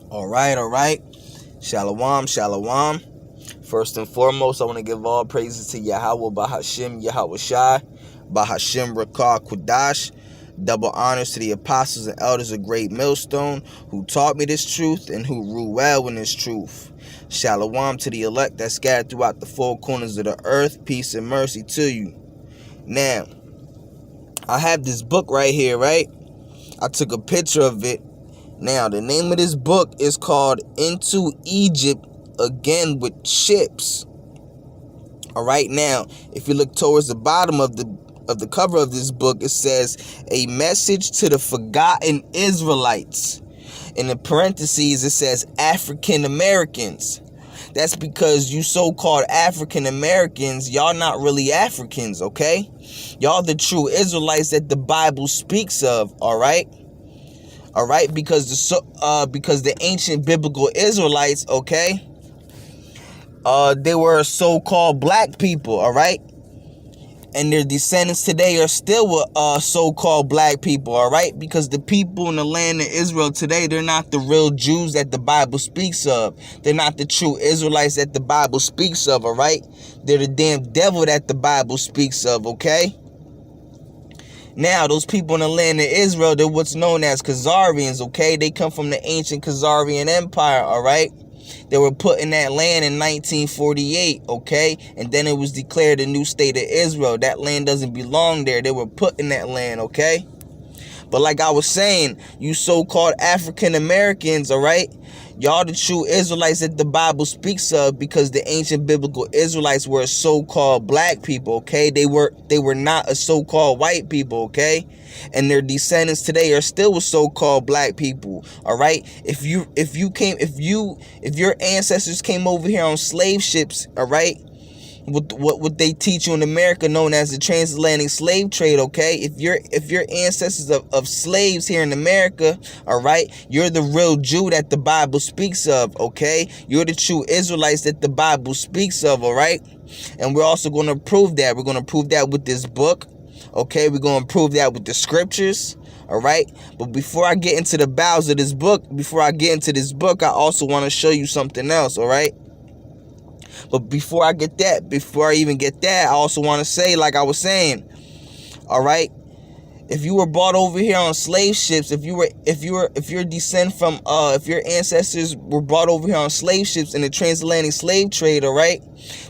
All right. Shalom. First and foremost, I want to give all praises to Yahweh Bahashim Yahweh Shai, Bahashim Rakah Kudash. Double honors to the apostles and elders of Great Millstone who taught me this truth and who rule well in this truth. Shalom to the elect that scattered throughout the four corners of the earth. Peace and mercy to you. Now, I have this book right here, right? I took a picture of it. Now, the name of this book is called Into Egypt Again with Ships. All right, now, if you look towards the bottom of the cover of this book, it says, A Message to the Forgotten Israelites. In the parentheses, it says African Americans. That's because you so-called African Americans, y'all not really Africans, okay? Y'all the true Israelites that the Bible speaks of, all right? All right, because the ancient biblical Israelites, okay, they were so-called black people, all right, and their descendants today are still so-called black people, all right, because the people in the land of Israel today, they're not the real Jews that the Bible speaks of. They're not the true Israelites that the Bible speaks of, all right. They're the damn devil that the Bible speaks of, okay. Now, those people in the land of Israel, they're what's known as Khazarians, okay? They come from the ancient Khazarian Empire, all right? They were put in that land in 1948, okay? And then it was declared a new state of Israel. That land doesn't belong there. They were put in that land, okay? But like I was saying, you so-called African Americans, all right? Y'all the true Israelites that the Bible speaks of, because the ancient biblical Israelites were so-called black people, okay? They were not a so-called white people, okay? And their descendants today are still so-called black people, all right? If your ancestors came over here on slave ships, all right? What they teach you in America, known as the transatlantic slave trade, okay? If your ancestors of slaves here in America, all right, you're the real Jew that the Bible speaks of, okay? You're the true Israelites that the Bible speaks of, all right? And we're also going to prove that. We're going to prove that with this book, okay? We're going to prove that with the scriptures, all right? But before I get into the bowels of this book, I also want to show you something else, all right? But before I even get that, I also want to say, like I was saying, all right, if you were brought over here on slave ships, if your ancestors were brought over here on slave ships in the transatlantic slave trade, all right,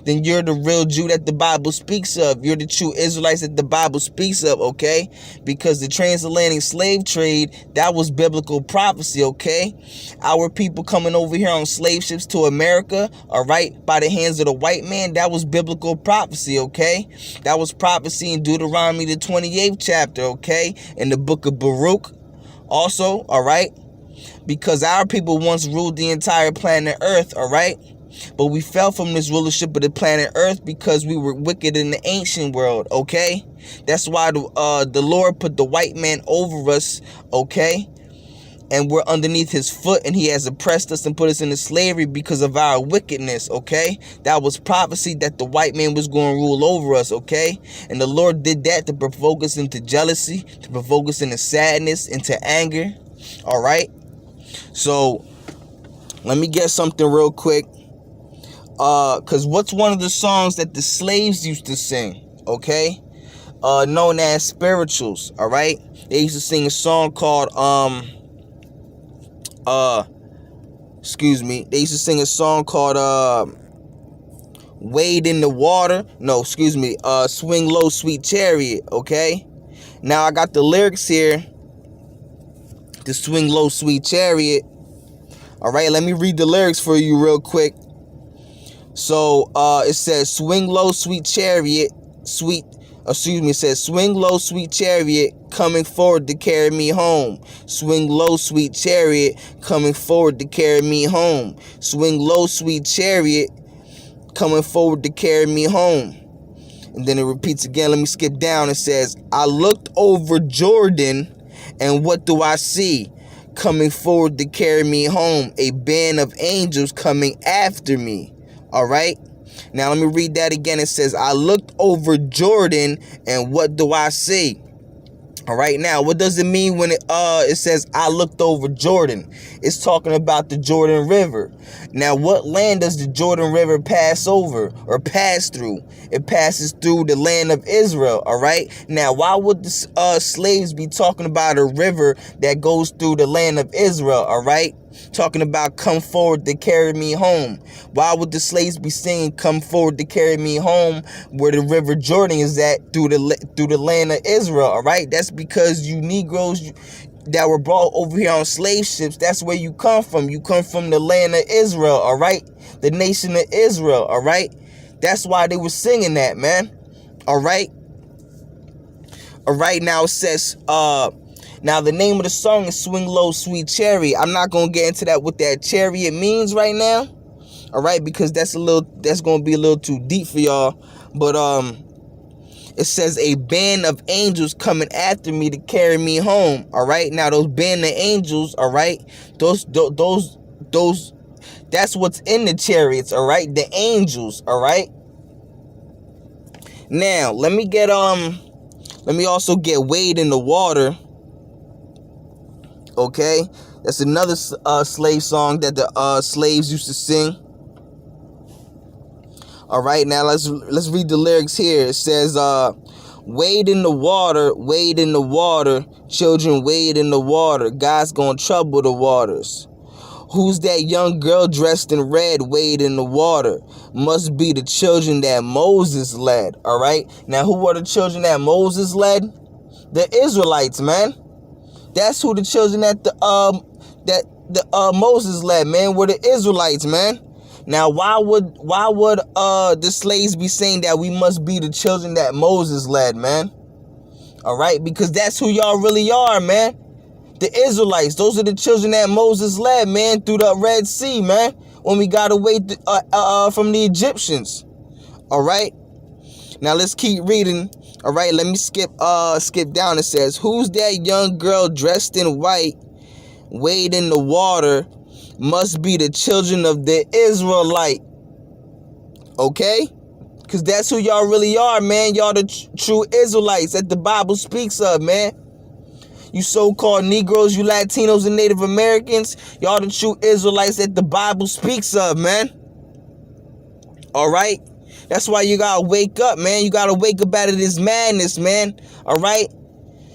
then you're the real Jew that the Bible speaks of. You're the true Israelites that the Bible speaks of, okay? Because the transatlantic slave trade, that was biblical prophecy, okay? Our people coming over here on slave ships to America, all right, by the hands of the white man, that was biblical prophecy, okay? That was prophecy in Deuteronomy, the 28th chapter, okay? In the book of Baruch, also, all right? Because our people once ruled the entire planet Earth, all right? But we fell from this rulership of the planet Earth because we were wicked in the ancient world, okay? That's why the Lord put the white man over us, okay? And we're underneath his foot, and he has oppressed us and put us into slavery because of our wickedness, okay? That was prophecy that the white man was going to rule over us, okay? And the Lord did that to provoke us into jealousy, to provoke us into sadness, into anger, all right? So, let me get something real quick. Because what's one of the songs that the slaves used to sing, okay? Known as spirituals, all right? They used to sing a song called, they used to sing a song called, Wade in the Water. No, Swing Low, Sweet Chariot, okay? Now, I got the lyrics here. The Swing Low, Sweet Chariot. All right, let me read the lyrics for you real quick. So, it says, swing low, sweet chariot, it says, swing low, sweet chariot, coming forward to carry me home. Swing low, sweet chariot, coming forward to carry me home. Swing low, sweet chariot, coming forward to carry me home. And then it repeats again. Let me skip down. It says, I looked over Jordan, and what do I see? Coming forward to carry me home, a band of angels coming after me. All right. Now let me read that again. It says, I looked over Jordan, and what do I see? All right, now what does it mean when it says I looked over Jordan? It's talking about the Jordan River. Now, what land does the Jordan River pass over or pass through? It passes through the land of Israel. All right. Now, why would the slaves be talking about a river that goes through the land of Israel? All right. Talking about come forward to carry me home. Why would the slaves be singing come forward to carry me home where the river Jordan is at through the land of Israel? All right. That's because you Negroes that were brought over here on slave ships, that's where you come from. You come from the land of Israel, all right? The nation of Israel, all right? That's why they were singing that, man. All right? All right, now it says, now the name of the song is Swing Low, Sweet Chariot. I'm not going to get into that, what that chariot means right now, all right? Because that's going to be a little too deep for y'all. But, it says a band of angels coming after me to carry me home. All right. Now those band of angels. All right. Those. That's what's in the chariots. All right. The angels. All right. Now let me also get Wade in the Water. Okay. That's another slave song that the slaves used to sing. All right, now let's read the lyrics here. It says, wade in the water, children wade in the water. God's gonna trouble the waters. Who's that young girl dressed in red, wade in the water? Must be the children that Moses led. All right, now who are the children that Moses led? The Israelites, man. That's who the children that Moses led, man, were the Israelites, man. Now, why would the slaves be saying that we must be the children that Moses led, man? All right, because that's who y'all really are, man. The Israelites, those are the children that Moses led, man, through the Red Sea, man, when we got away from the Egyptians. All right, now let's keep reading. All right, let me skip down. It says, who's that young girl dressed in white, wade in the water? Must be the children of the Israelite. Okay? Because that's who y'all really are, man. Y'all the true Israelites that the Bible speaks of, man. You so-called Negroes, you Latinos and Native Americans, y'all the true Israelites that the Bible speaks of, man. All right? That's why you gotta wake up, man. You gotta wake up out of this madness, man. All right?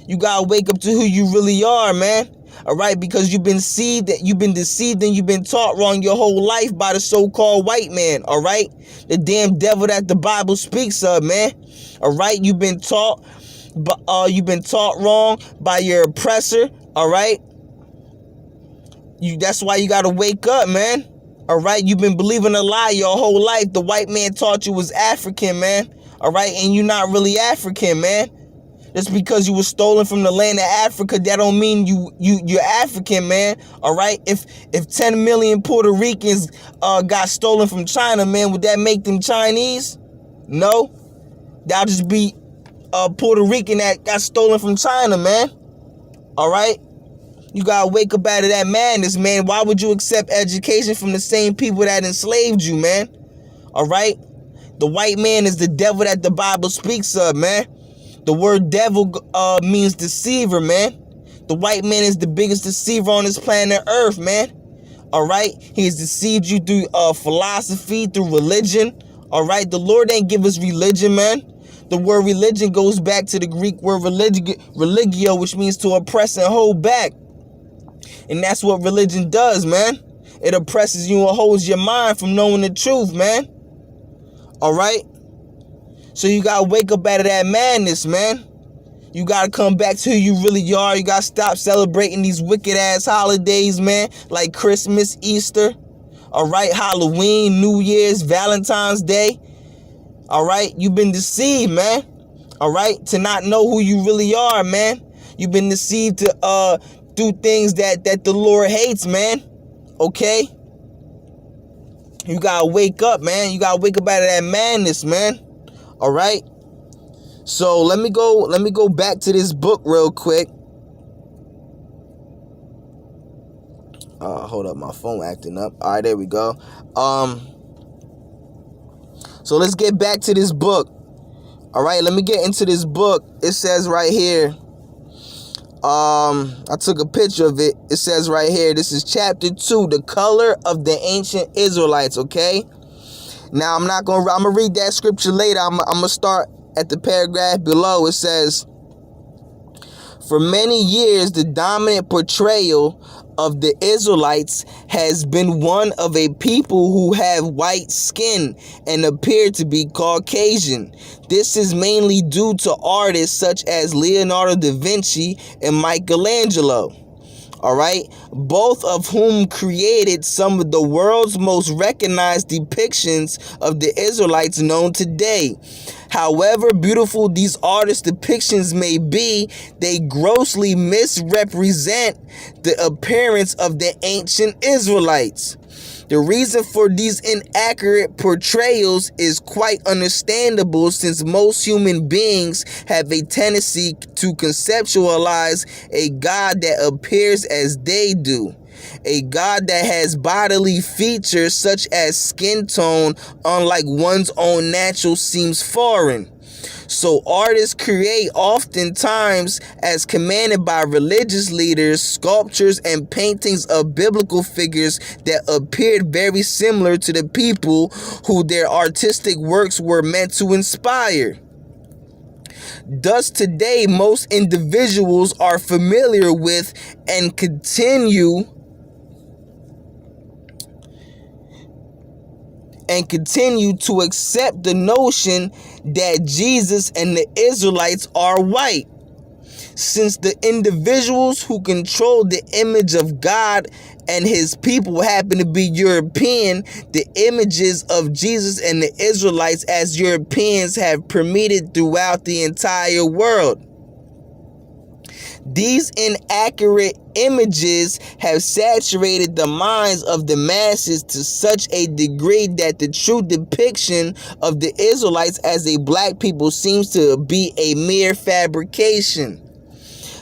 You gotta wake up to who you really are, man. All right, because you've been deceived and you've been taught wrong your whole life by the so-called white man. All right, the damn devil that the Bible speaks of, man. All right, you've been taught wrong by your oppressor. All right, that's why you gotta wake up, man. All right, you've been believing a lie your whole life. The white man taught you was African, man. All right, and you're not really African, man. Just because you were stolen from the land of Africa, that don't mean you're African, man. All right? If 10 million Puerto Ricans got stolen from China, man, would that make them Chinese? No. That'll just be a Puerto Rican that got stolen from China, man. All right? You gotta wake up out of that madness, man. Why would you accept education from the same people that enslaved you, man? All right? The white man is the devil that the Bible speaks of, man. The word devil means deceiver, man. The white man is the biggest deceiver on this planet Earth, man. All right? He has deceived you through philosophy, through religion. All right? The Lord ain't give us religion, man. The word religion goes back to the Greek word religio, which means to oppress and hold back. And that's what religion does, man. It oppresses you and holds your mind from knowing the truth, man. All right? So you gotta wake up out of that madness, man. You gotta come back to who you really are. You gotta stop celebrating these wicked ass holidays, man, like Christmas, Easter, all right, Halloween, New Year's, Valentine's Day. All right, you've been deceived, man. All right, to not know who you really are, man. You've been deceived to do things that the Lord hates, man. Okay? You gotta wake up, man. You gotta wake up out of that madness, man. All right. So let me go back to this book real quick. Hold up, my phone acting up. All right, there we go. So let's get back to this book. All right, let me get into this book. It says right here, I took a picture of it. It says right here, this is chapter 2, the color of the ancient Israelites, okay? Now, I'm gonna read that scripture later. I'm gonna start at the paragraph below. It says, for many years, the dominant portrayal of the Israelites has been one of a people who have white skin and appear to be Caucasian. This is mainly due to artists such as Leonardo da Vinci and Michelangelo. All right, both of whom created some of the world's most recognized depictions of the Israelites known today. However beautiful these artists' depictions may be, they grossly misrepresent the appearance of the ancient Israelites. The reason for these inaccurate portrayals is quite understandable, since most human beings have a tendency to conceptualize a God that appears as they do. A God that has bodily features such as skin tone, unlike one's own natural, seems foreign. So artists create, oftentimes as commanded by religious leaders, sculptures and paintings of biblical figures that appeared very similar to the people who their artistic works were meant to inspire. Thus, today, most individuals are familiar with and continue to accept the notion that Jesus and the Israelites are white. Since the individuals who control the image of God and his people happen to be European, the images of Jesus and the Israelites as Europeans have permeated throughout the entire world. These inaccurate images have saturated the minds of the masses to such a degree that the true depiction of the Israelites as a black people seems to be a mere fabrication.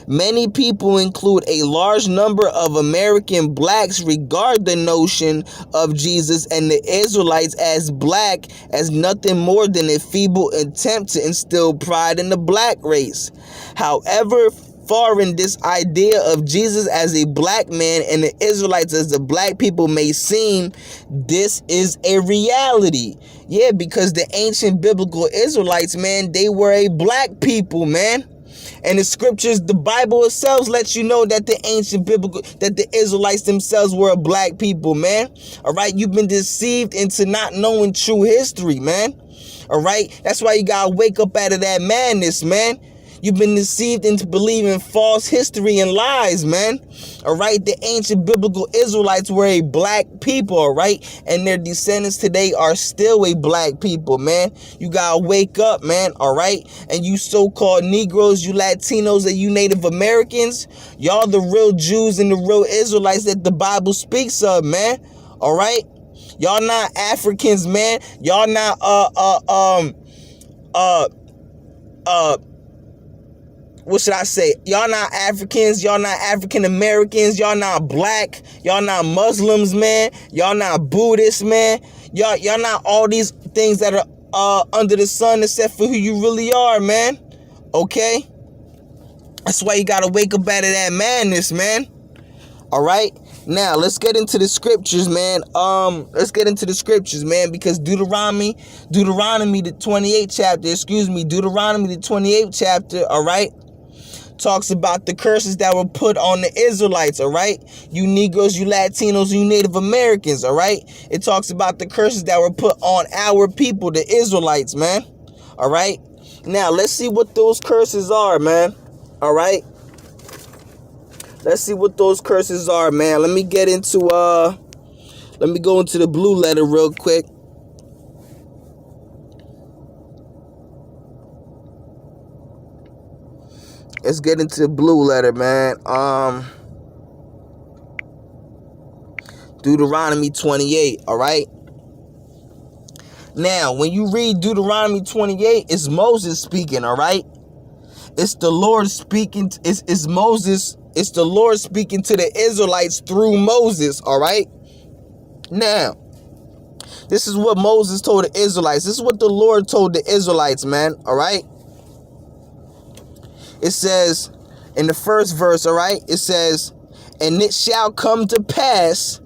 Many people, include a large number of American blacks, regard the notion of Jesus and the Israelites as black as nothing more than a feeble attempt to instill pride in the black race. However foreign this idea of Jesus as a black man and the Israelites as the black people may seem, this is a reality. Yeah, because the ancient biblical Israelites, man, they were a black people, man. And the scriptures, the Bible itself lets you know that the Israelites themselves were a black people, man. All right, you've been deceived into not knowing true history, man. All right, that's why you gotta wake up out of that madness, man. You've been deceived into believing false history and lies, man. All right, the ancient biblical Israelites were a black people, all right? And their descendants today are still a black people, man. You gotta wake up, man, all right? And you so-called Negroes, you Latinos, and you Native Americans, y'all the real Jews and the real Israelites that the Bible speaks of, man. All right? Y'all not Africans, man. Y'all not, what should I say? Y'all not Africans, y'all not African Americans, y'all not black, y'all not Muslims, man. Y'all not Buddhists, man. Y'all not all these things that are under the sun except for who you really are, man. Okay? That's why you gotta wake up out of that madness, man. All right? Now, let's get into the scriptures, man. Because Deuteronomy the 28th chapter, all right, talks about the curses that were put on the Israelites, all right? You Negroes, you Latinos, you Native Americans, all right? It talks about the curses that were put on our people, the Israelites, man. All right? Now, let's see what those curses are, man. All right? Let's see what those curses are, man. Let me go into the blue letter real quick. Let's get into the blue letter, man. Deuteronomy 28, all right? Now, when you read Deuteronomy 28, it's Moses speaking, all right? It's the Lord speaking. It's Moses. It's the Lord speaking to the Israelites through Moses, all right? Now, this is what Moses told the Israelites. This is what the Lord told the Israelites, man, all right? It says, in the first verse, all right, it says, and it shall come to pass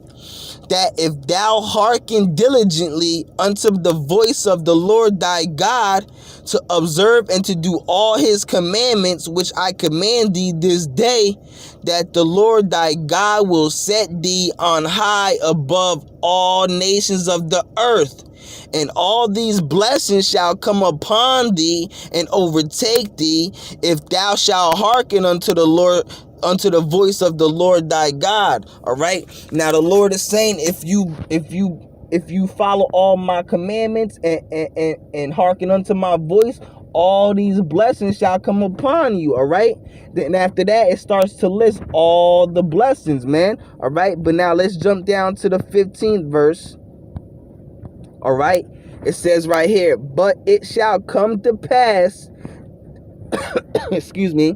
that if thou hearken diligently unto the voice of the Lord thy God, to observe and to do all his commandments which I command thee this day, that the Lord thy God will set thee on high above all nations of the earth. And all these blessings shall come upon thee and overtake thee, if thou shalt hearken unto the Lord, unto the voice of the Lord thy God. All right. Now the Lord is saying, if you follow all my commandments and hearken unto my voice, all these blessings shall come upon you. All right. Then after that, it starts to list all the blessings, man. All right. But now let's jump down to the 15th verse. All right. It says right here, but it shall come to pass, excuse me.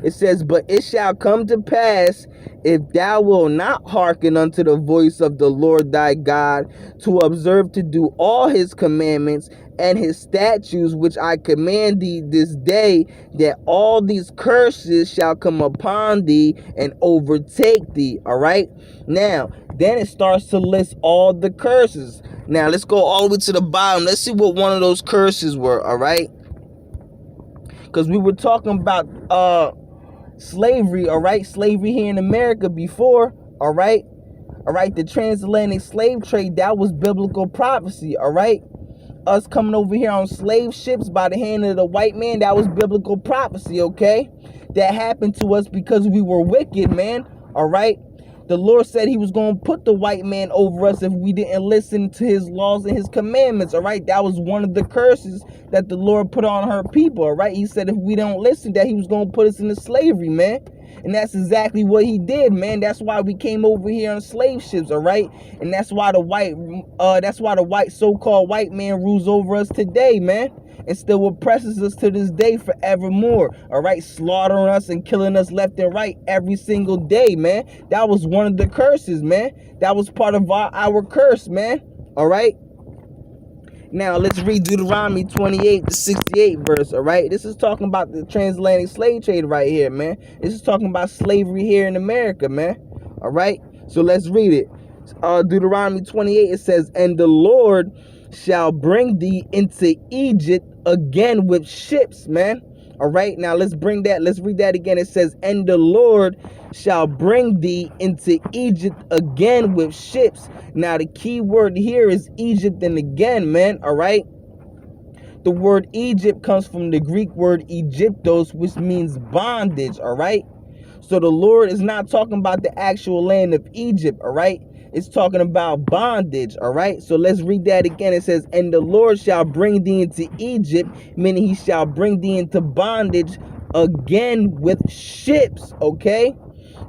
It says, but it shall come to pass, if thou wilt not hearken unto the voice of the Lord thy God, to observe to do all his commandments and his statutes which I command thee this day, that all these curses shall come upon thee and overtake thee. All right. Now, then it starts to list all the curses. Now, let's go all the way to the bottom. Let's see what one of those curses were. All right. Because we were talking about slavery, all right? Slavery here in America before, all right? All right, the transatlantic slave trade, that was biblical prophecy, all right? Us coming over here on slave ships by the hand of the white man, that was biblical prophecy, okay? That happened to us because we were wicked, man, all right? The Lord said he was going to put the white man over us if we didn't listen to his laws and his commandments, all right? That was one of the curses that the Lord put on her people, all right? He said if we don't listen, that he was going to put us into slavery, man. And that's exactly what he did, man. That's why we came over here on slave ships, all right? And that's why the white so-called white man rules over us today, man. And still oppresses us to this day forevermore, all right? Slaughtering us and killing us left and right every single day, man. That was one of the curses, man. That was part of our curse, man, all right? Now, let's read Deuteronomy 28 to 68 verse, all right? This is talking about the transatlantic slave trade right here, man. This is talking about slavery here in America, man, all right? So let's read it. Deuteronomy 28, it says, and the Lord shall bring thee into Egypt again with ships, man. All right, now let's read that again. It says, and the Lord shall bring thee into Egypt again with ships. Now the key word here is Egypt and again, man. All right, the word Egypt comes from the Greek word Egyptos, which means bondage. All right, so the Lord is not talking about the actual land of Egypt. All right, it's talking about bondage, all right? So let's read that again. It says, and the Lord shall bring thee into Egypt, meaning he shall bring thee into bondage again with ships, okay?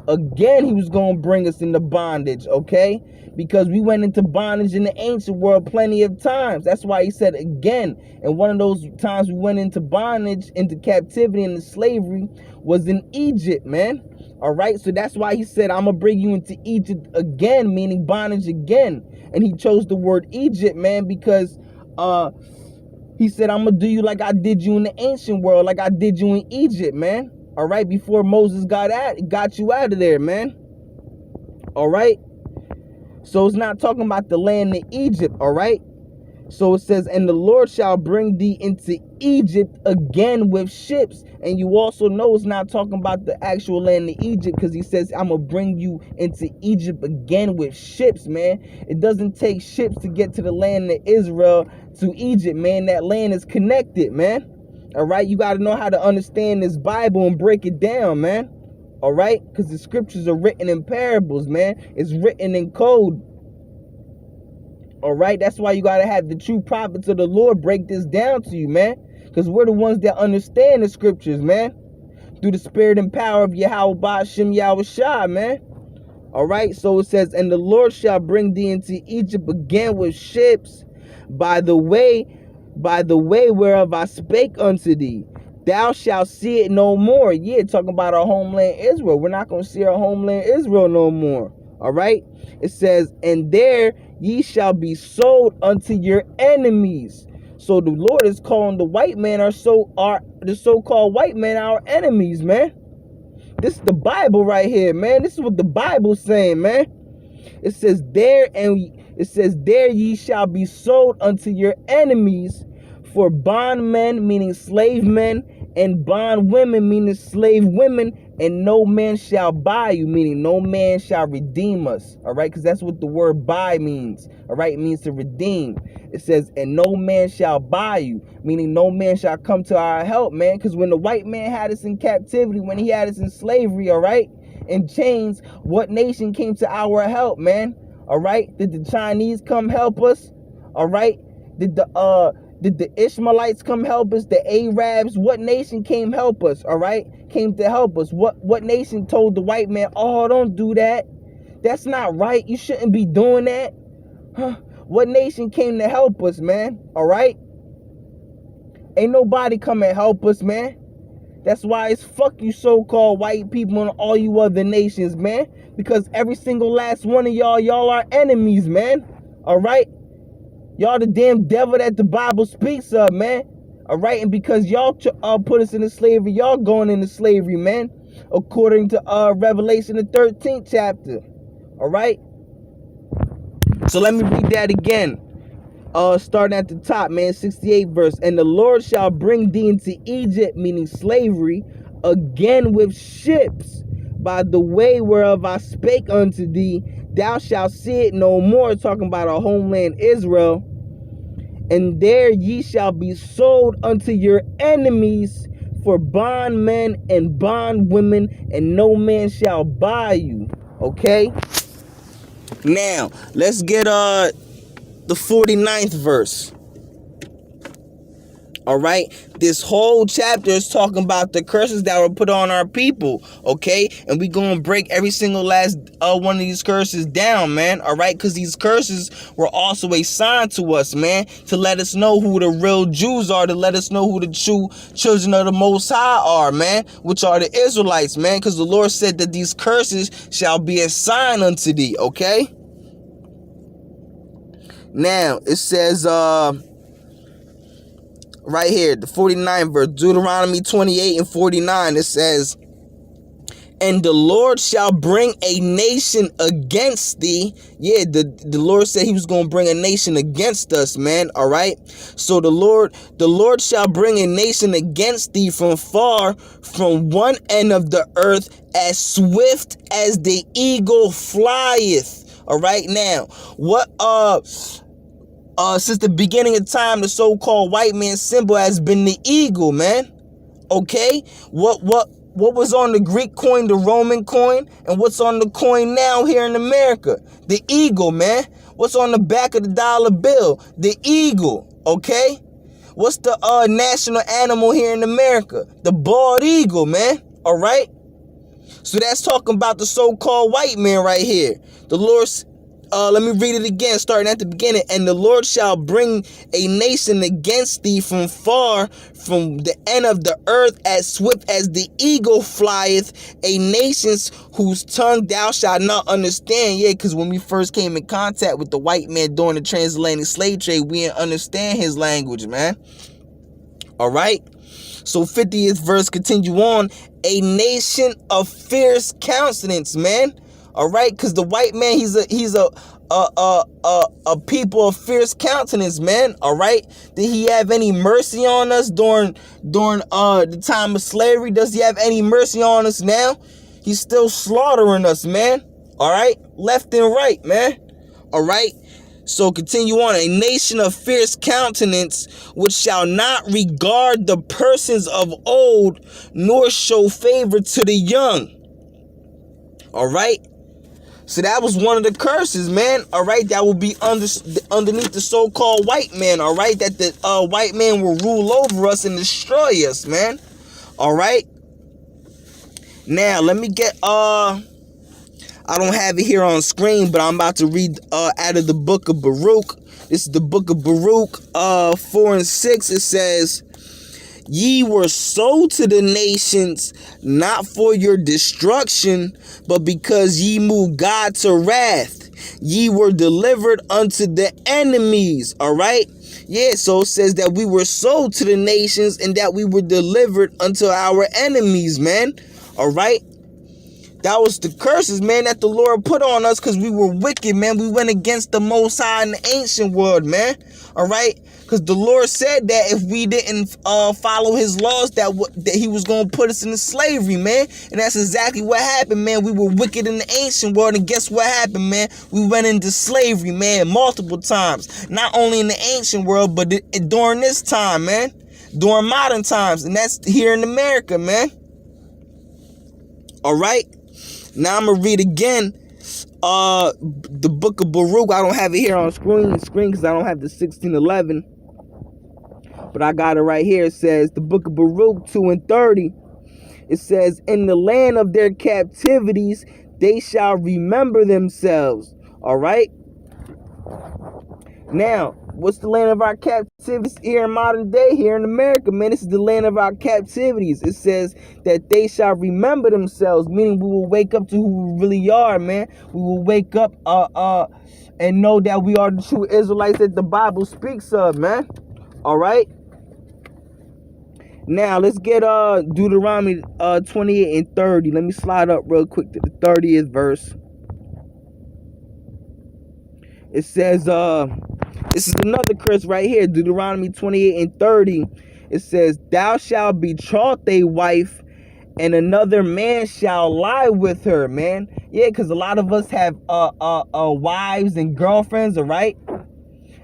Again, he was going to bring us into bondage, okay? Because we went into bondage in the ancient world plenty of times. That's why he said again. And one of those times we went into bondage, into captivity, into slavery was in Egypt, man. All right, so that's why he said, I'm going to bring you into Egypt again, meaning bondage again. And he chose the word Egypt, man, because he said, I'm going to do you like I did you in the ancient world, like I did you in Egypt, man. All right, before Moses got you out of there, man. All right. So it's not talking about the land of Egypt, all right? So it says, and the Lord shall bring thee into Egypt again with ships. And you also know it's not talking about the actual land of Egypt, because he says, I'm going to bring you into Egypt again with ships, man. It doesn't take ships to get to the land of Israel, to Egypt, man. That land is connected, man. All right? You got to know how to understand this Bible and break it down, man. All right? Because the scriptures are written in parables, man. It's written in code. All right? That's why you got to have the true prophets of the Lord break this down to you, man. Because we're the ones that understand the scriptures, man. Through the spirit and power of Yahweh Ba'ashem Yahweh Shai, man. All right? So it says, and the Lord shall bring thee into Egypt again with ships by the way whereof I spake unto thee. Thou shalt see it no more. Yeah, talking about our homeland Israel. We're not going to see our homeland Israel no more. All right? It says, and there ye shall be sold unto your enemies. So the Lord is calling the white man the so-called white man our enemies, man. This is the Bible right here, man. This is what the Bible's saying, man. It says there ye shall be sold unto your enemies for bondmen, meaning slave men, and bondwomen, meaning slave women, and no man shall buy you, meaning no man shall redeem us. All right, because that's what the word buy means. All right, it means to redeem. It says, and no man shall buy you, meaning no man shall come to our help, man. Because when the white man had us in captivity, when he had us in slavery, all right, in chains, what nation came to our help, man? All right, did the Chinese come help us? All right, did the Ishmaelites come help us? The Arabs? What nation came help us? All right, came to help us. What nation told the white man, oh, don't do that, that's not right, you shouldn't be doing that? Huh? What nation came to help us, man? All right, ain't nobody come and help us, man. That's why it's fuck you so-called white people and all you other nations, man. Because every single last one of y'all are enemies, man. All right? Y'all the damn devil that the Bible speaks of, man. All right? And because y'all put us into slavery, y'all going into slavery, man. According to Revelation, the 13th chapter. All right? So let me read that again. Starting at the top, man, 68 verse. And the Lord shall bring thee into Egypt, meaning slavery, again with ships, by the way whereof I spake unto thee. Thou shalt see it no more, talking about our homeland Israel. And there ye shall be sold unto your enemies for bondmen and bondwomen, and no man shall buy you. Okay? Now, let's get the 49th verse. All right, this whole chapter is talking about the curses that were put on our people. Okay, and we gonna break every single last one of these curses down, man. All right, because these curses were also a sign to us, man, to let us know who the real Jews are, to let us know who the true children of the Most High are, man, which are the Israelites, man, because the Lord said that these curses shall be a sign unto thee. Okay. Now, it says, right here, the 49th verse, Deuteronomy 28 and 49, it says, and the Lord shall bring a nation against thee. Yeah, the Lord said he was going to bring a nation against us, man, all right? So the Lord shall bring a nation against thee from far, from one end of the earth, as swift as the eagle flieth. All right, now, what, since the beginning of time, the so-called white man symbol has been the eagle, man. Okay, what was on the Greek coin, the Roman coin, and what's on the coin now here in America? The eagle, man. What's on the back of the dollar bill? The eagle. Okay, what's the national animal here in America? The bald eagle, man. All right. So that's talking about the so-called white man right here. The Lord's, let me read it again, starting at the beginning. And the Lord shall bring a nation against thee from far, from the end of the earth, as swift as the eagle flieth, a nation whose tongue thou shalt not understand. Yeah, because when we first came in contact with the white man during the transatlantic slave trade, we didn't understand his language, man. All right. So 50th verse continue on. A nation of fierce countenance, man. All right, because the white man, he's a people of fierce countenance, man. All right. Did he have any mercy on us during the time of slavery? Does he have any mercy on us now? He's still slaughtering us, man. All right, left and right, man. All right. So continue on. A nation of fierce countenance, which shall not regard the persons of old, nor show favor to the young. All right. So that was one of the curses, man. All right. That will be underneath the so-called white man. All right. That the white man will rule over us and destroy us, man. All right. Now, let me get, I don't have it here on screen, but I'm about to read out of the book of Baruch. This is the book of Baruch 4 and 6. It says, ye were sold to the nations, not for your destruction, but because ye moved God to wrath. Ye were delivered unto the enemies. All right. Yeah, so it says that we were sold to the nations and that we were delivered unto our enemies, man. All right. That was the curses, man, that the Lord put on us because we were wicked, man. We went against the Most High in the ancient world, man. All right? Because the Lord said that if we didn't follow his laws, that he was going to put us into slavery, man. And that's exactly what happened, man. We were wicked in the ancient world, and guess what happened, man? We went into slavery, man, multiple times. Not only in the ancient world, but during this time, man. During modern times, and that's here in America, man. All right? Now I'm gonna read again the book of Baruch. I don't have it here on screen because I don't have the 1611, but I got it right here. It says the book of Baruch 2:30. It says, in the land of their captivities they shall remember themselves. All right. Now, what's the land of our captivities here in modern day, here in America, man? This is the land of our captivities. It says that they shall remember themselves, meaning we will wake up to who we really are, man. We will wake up and know that we are the true Israelites that the Bible speaks of, man. All right. Now, let's get Deuteronomy 28 and 30. Let me slide up real quick to the 30th verse. It says, this is another curse right here, Deuteronomy 28 and 30. It says, thou shalt betroth a wife, and another man shall lie with her, man. Yeah, because a lot of us have wives and girlfriends, all right?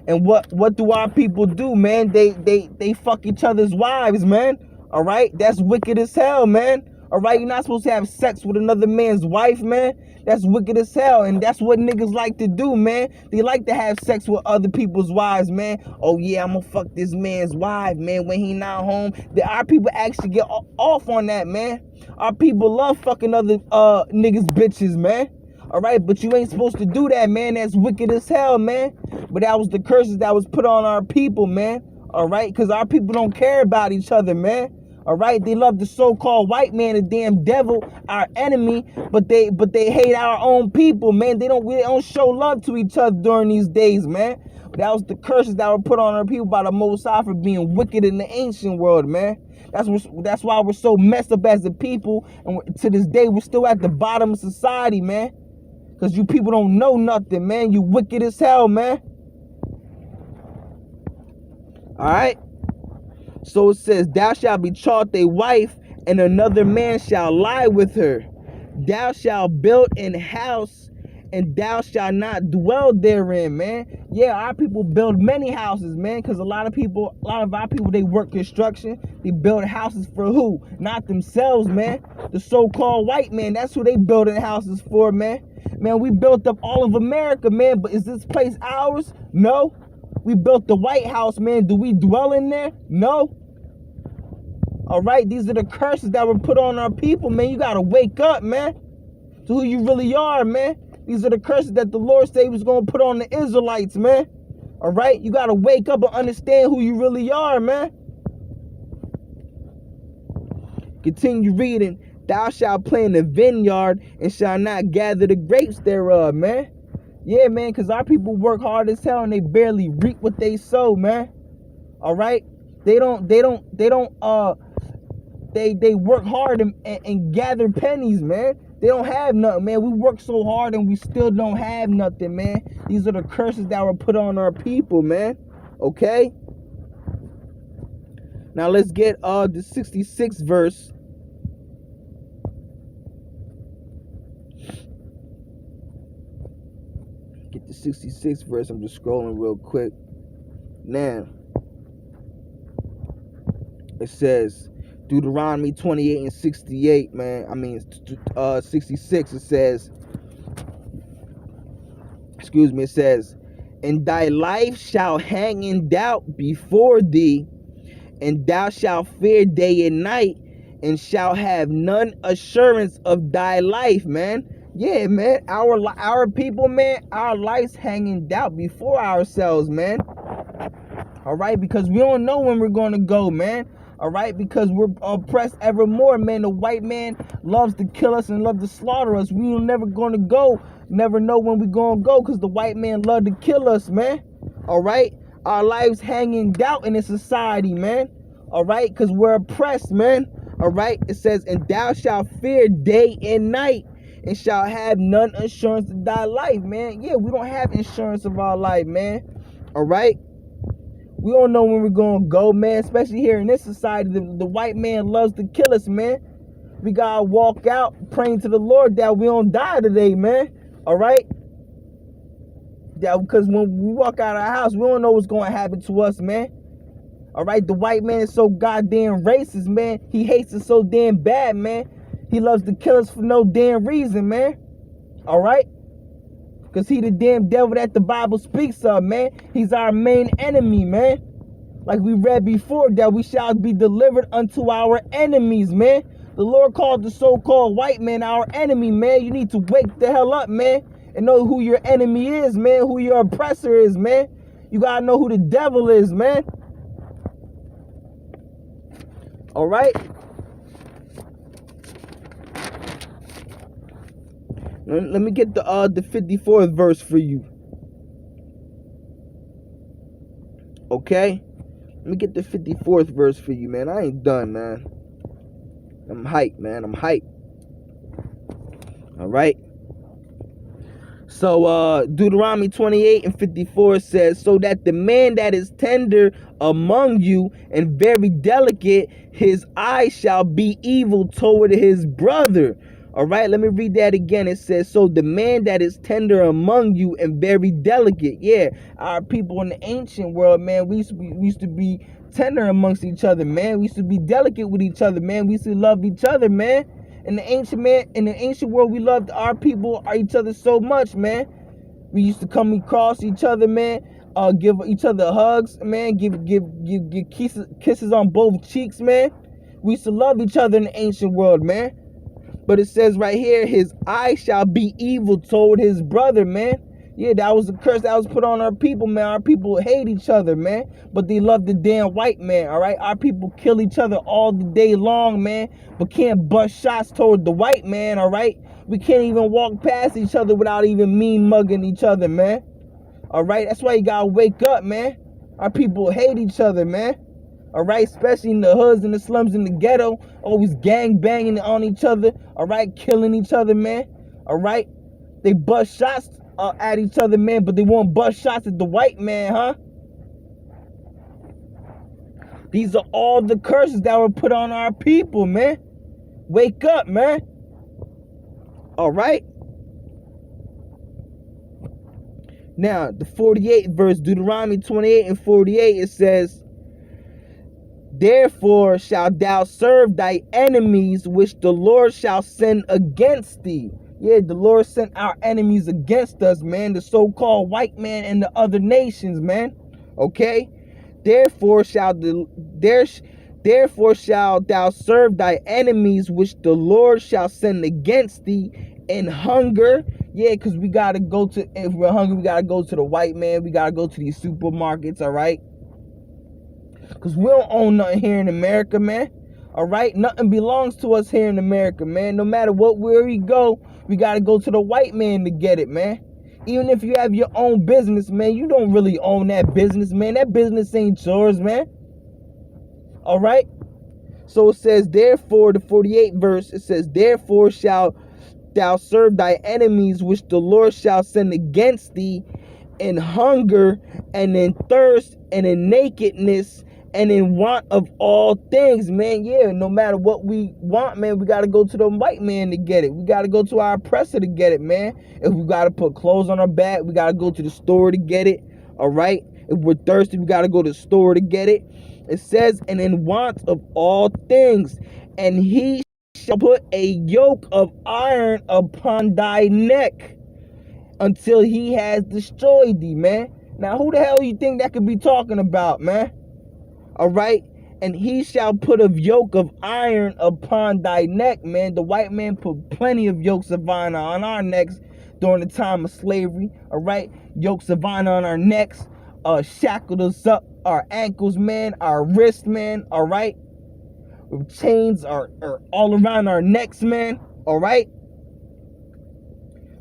And what do our people do, man? They fuck each other's wives, man. All right? That's wicked as hell, man. All right? You're not supposed to have sex with another man's wife, man. That's wicked as hell. And that's what niggas like to do, man. They like to have sex with other people's wives, man. Oh, yeah, I'm gonna fuck this man's wife, man, when he not home. Our people actually get off on that, man. Our people love fucking other niggas' bitches, man. All right, but you ain't supposed to do that, man. That's wicked as hell, man. But that was the curses that was put on our people, man. All right, because our people don't care about each other, man. All right, they love the so-called white man, the damn devil, our enemy, but they hate our own people, man. They don't show love to each other during these days, man. That was the curses that were put on our people by the Most High for being wicked in the ancient world, man. That's why we're so messed up as a people, and to this day we're still at the bottom of society, man. Because you people don't know nothing, man. You wicked as hell, man. All right. So it says, thou shalt betroth a wife, and another man shall lie with her. Thou shalt build an house, and thou shalt not dwell therein, man. Yeah, our people build many houses, man, because a lot of our people, they work construction. They build houses for who? Not themselves, man. The so-called white man, that's who they building houses for, man. Man, we built up all of America, man, but is this place ours? No. We built the White House, man. Do we dwell in there? No. All right, these are the curses that were put on our people, man. You got to wake up, man, to who you really are, man. These are the curses that the Lord said he was going to put on the Israelites, man. All right, you got to wake up and understand who you really are, man. Continue reading. Thou shalt plant a vineyard and shalt not gather the grapes thereof, man. Yeah, man, because our people work hard as hell and they barely reap what they sow, man. All right? They work hard and gather pennies, man. They don't have nothing, man. We work so hard and we still don't have nothing, man. These are the curses that were put on our people, man. Okay? Now let's get the 66th verse. Get the 66th verse. I'm just scrolling real quick. Now, it says, Deuteronomy 28 and 68, man. 66. It says, it says, and thy life shall hang in doubt before thee, and thou shalt fear day and night, and shalt have none assurance of thy life, man. Yeah, man, our people, man, our lives hang in doubt before ourselves, man. All right, because we don't know when we're going to go, man. All right, because we're oppressed evermore, man. The white man loves to kill us and loves to slaughter us. We are never going to go, never know when we're going to go, because the white man love to kill us, man. All right, our lives hang in doubt in this society, man. All right, because we're oppressed, man. All right, it says, and thou shalt fear day and night, and shalt have none assurance of thy life, man. Yeah, we don't have insurance of our life, man. All right, we don't know when we're gonna go, man. Especially here in this society, the white man loves to kill us, man. We gotta walk out praying to the Lord that we don't die today, man. All right. That because when we walk out of our house, we don't know what's going to happen to us, man. All right, the white man is so goddamn racist, man. He hates us so damn bad, man. He loves to kill us for no damn reason, man. All right, because he the damn devil that the Bible speaks of, man. He's our main enemy, man. Like we read before, that we shall be delivered unto our enemies, man. The Lord called the so-called white man our enemy, man. You need to wake the hell up, man, and know who your enemy is, man, who your oppressor is, man. You gotta know who the devil is, man. All right? Let me get the 54th verse for you. Okay? Let me get the 54th verse for you, man. I ain't done, man. I'm hyped, man. I'm hyped. All right? So Deuteronomy 28:54 says, so that the man that is tender among you and very delicate, his eye shall be evil toward his brother. All right, let me read that again. It says, so the man that is tender among you and very delicate. Yeah, our people in the ancient world, man, we used to be tender amongst each other, man. We used to be delicate with each other, man. We used to love each other, man. In the ancient world, we loved our people, each other so much, man. We used to come across each other, man. Give each other hugs, man. Give kisses on both cheeks, man. We used to love each other in the ancient world, man. But it says right here, his eye shall be evil toward his brother, man. Yeah, that was a curse that was put on our people, man. Our people hate each other, man. But they love the damn white man, all right? Our people kill each other all the day long, man. But can't bust shots toward the white man, all right? We can't even walk past each other without even mean mugging each other, man. All right? That's why you gotta wake up, man. Our people hate each other, man. All right? Especially in the hoods and the slums in the ghetto. Always gang banging on each other, all right? Killing each other, man. All right? They bust shots at each other, man, but they won't bust shots at the white man, huh? These are all the curses that were put on our people, man. Wake up, man. All right? Now, the 48th verse, Deuteronomy 28:48, it says, therefore shalt thou serve thy enemies, which the Lord shall send against thee. Yeah, the Lord sent our enemies against us, man. The so-called white man and the other nations, man. Okay? Therefore shalt thou serve thy enemies, which the Lord shall send against thee, in hunger. Yeah, because we got to go to, if we're hungry, we got to go to the white man. We got to go to these supermarkets, all right? Because we don't own nothing here in America, man. All right? Nothing belongs to us here in America, man. No matter where we go, we got to go to the white man to get it, man. Even if you have your own business, man, you don't really own that business, man. That business ain't yours, man. All right? So it says, therefore, the 48th verse, it says, therefore shalt thou serve thy enemies, which the Lord shall send against thee, in hunger and in thirst and in nakedness and in want of all things, man. Yeah, no matter what we want, man, we got to go to the white man to get it. We got to go to our oppressor to get it, man. If we got to put clothes on our back, we got to go to the store to get it, all right? If we're thirsty, we got to go to the store to get it. It says, and in want of all things, and he shall put a yoke of iron upon thy neck until he has destroyed thee, man. Now, who the hell you think that could be talking about, man? All right? And he shall put a yoke of iron upon thy neck, man. The white man put plenty of yokes of iron on our necks during the time of slavery, all right? Yokes of iron on our necks, shackled us up, our ankles, man, our wrists, man, all right? Chains are all around our necks, man, all right?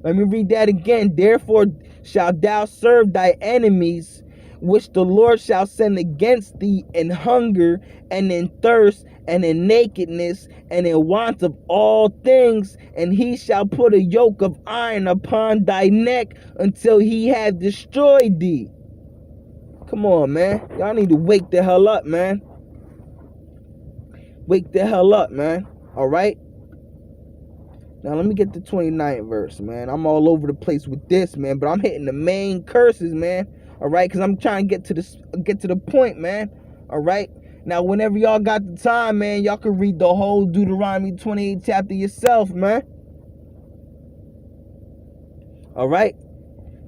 Let me read that again. Therefore shalt thou serve thy enemies, which the Lord shall send against thee in hunger, and in thirst, and in nakedness, and in want of all things, and he shall put a yoke of iron upon thy neck until he have destroyed thee. Come on, man. Y'all need to wake the hell up, man. Wake the hell up, man. All right? Now, let me get the 29th verse, man. I'm all over the place with this, man, but I'm hitting the main curses, man. All right? Because I'm trying to get to the point, man. All right? Now, whenever y'all got the time, man, y'all can read the whole Deuteronomy 28 chapter yourself, man. All right?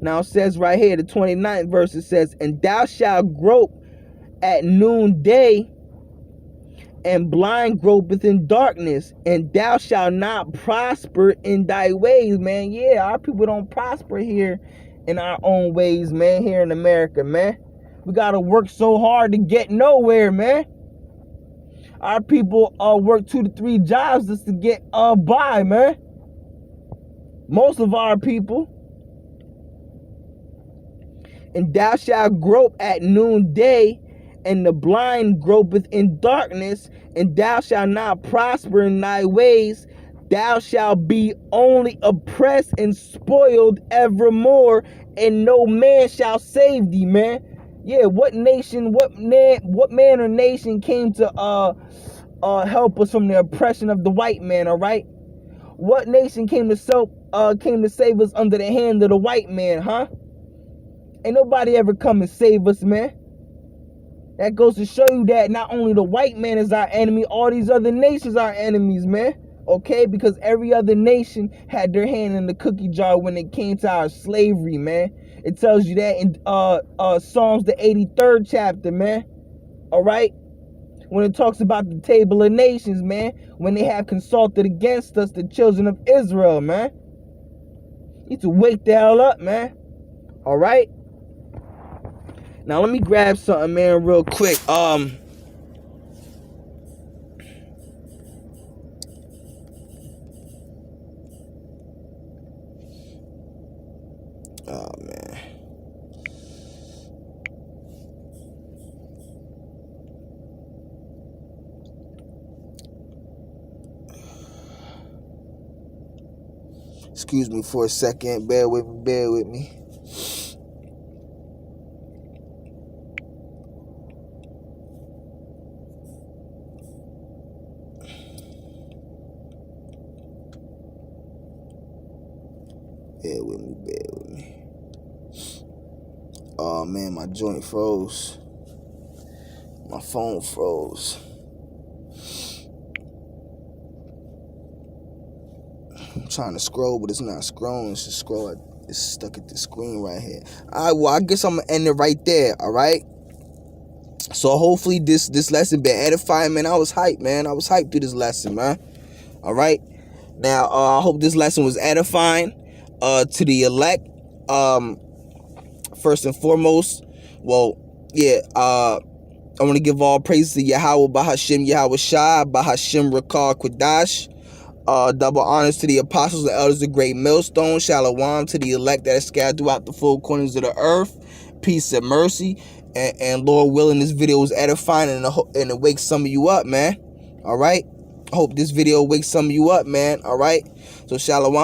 Now, it says right here, the 29th verse, it says, and thou shalt grope at noonday, and blind gropeth in darkness, and thou shalt not prosper in thy ways, man. Yeah, our people don't prosper here in our own ways, man, here in America, man. We got to work so hard to get nowhere, man. Our people work 2 to 3 jobs just to get by, man. Most of our people. And thou shalt grope at noonday, and the blind gropeth in darkness, and thou shalt not prosper in thy ways. Thou shalt be only oppressed and spoiled evermore, and no man shall save thee, man. Yeah, what nation, what man or nation came to help us from the oppression of the white man, all right? What nation came to save us under the hand of the white man, huh? Ain't nobody ever come and save us, man. That goes to show you that not only the white man is our enemy, all these other nations are enemies, man. Okay? Because every other nation had their hand in the cookie jar when it came to our slavery, man. It tells you that in Psalms the 83rd chapter, man. All right? When it talks about the table of nations, man. When they have consulted against us, the children of Israel, man. You need to wake the hell up, man. All right? Now, let me grab something, man, real quick. Oh, man. Excuse me for a second. Bear with me. Bear with me. Oh, man, my joint froze. My phone froze. I'm trying to scroll, but it's not scrolling. It's just it's stuck at the screen right here. All right, well, I guess I'm going to end it right there, all right? So hopefully this lesson been edifying, man. I was hyped, man. I was hyped through this lesson, man. All right? Now, I hope this lesson was edifying to the elect. First and foremost, well, yeah, I want to give all praise to Yahweh, Bahashem, Yahweh Shai, Bahashem Rakar Quadash. Double honors to the apostles and elders of Great Millstone. Shalom to the elect that are scattered throughout the four corners of the earth. Peace and mercy. And Lord willing, this video was edifying and it wakes some of you up, man. All right? I hope this video wakes some of you up, man. All right? So shalom.